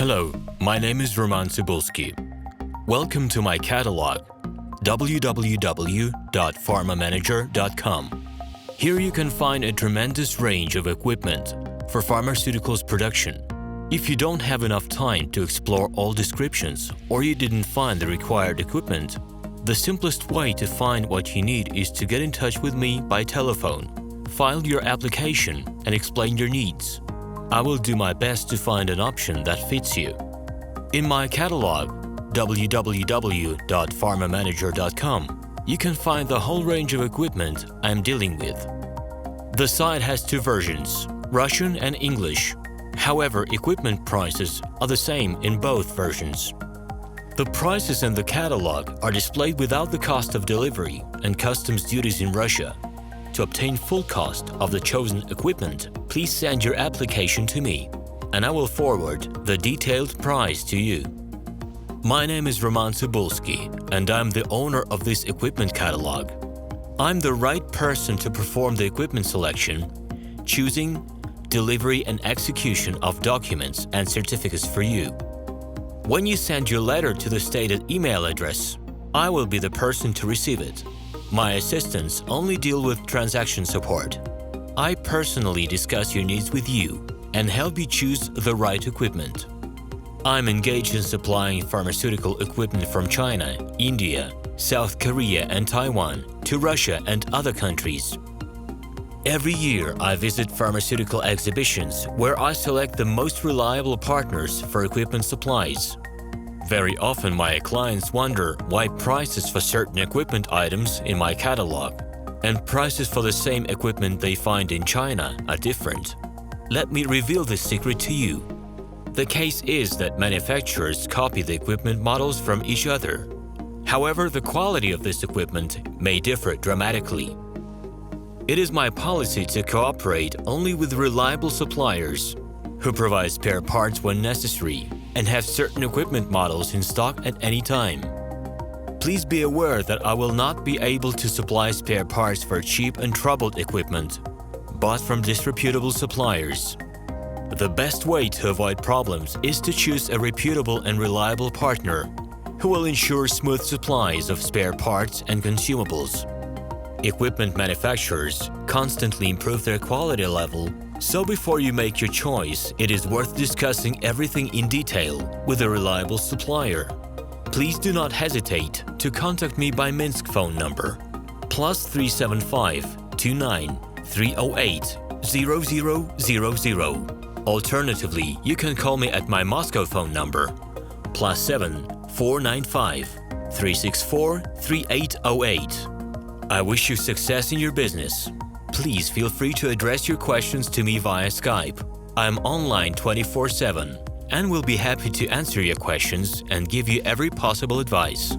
Hello, my name is RomanTsibulsky. Welcome to my catalog, www.pharmamanager.com. Here you can find a tremendous range of equipment for pharmaceuticals production. If you don't have enough time to explore all descriptions or you didn't find the required equipment, the simplest way to find what you need is to get in touch with me by telephone, file your application, and explain your needs. I will do my best to find an option that fits you. In my catalog, www.pharmamanager.com, you can find the whole range of equipment I am dealing with. The site has two versions, Russian and English. However, equipment prices are the same in both versions. The prices in the catalog are displayed without the cost of delivery and customs duties in Russia. To obtain full cost of the chosen equipment, please send your application to me, and I will forward the detailed price to you. My name is RomanTsibulsky, and I'm the owner of this equipment catalog. I'm the right person to perform the equipment selection, choosing, delivery and execution of documents and certificates for you. When you send your letter to the stated email address, I will be the person to receive it. My assistants only deal with transaction support. I personally discuss your needs with you and help you choose the right equipment. I'm engaged in supplying pharmaceutical equipment from China, India, South Korea and Taiwan to Russia and other countries. Every year, I visit pharmaceutical exhibitions where I select the most reliable partners for equipment supplies. Very often, my clients wonder why prices for certain equipment items in my catalog and prices for the same equipment they find in China are different. Let me reveal this secret to you. The case is that manufacturers copy the equipment models from each other. However, the quality of this equipment may differ dramatically. It is my policy to cooperate only with reliable suppliers who provide spare parts when necessary and have certain equipment models in stock at any time. Please be aware that I will not be able to supply spare parts for cheap and troubled equipment bought from disreputable suppliers. The best way to avoid problems is to choose a reputable and reliable partner who will ensure smooth supplies of spare parts and consumables. Equipment manufacturers constantly improve their quality level, so before you make your choice, it is worth discussing everything in detail with a reliable supplier. Please do not hesitate to contact me by Minsk phone number +375 29 308 0000. Alternatively, you can call me at my Moscow phone number +7 495 364 3808. I wish you success in your business. Please feel free to address your questions to me via Skype. I'm online 24/7 and will be happy to answer your questions and give you every possible advice.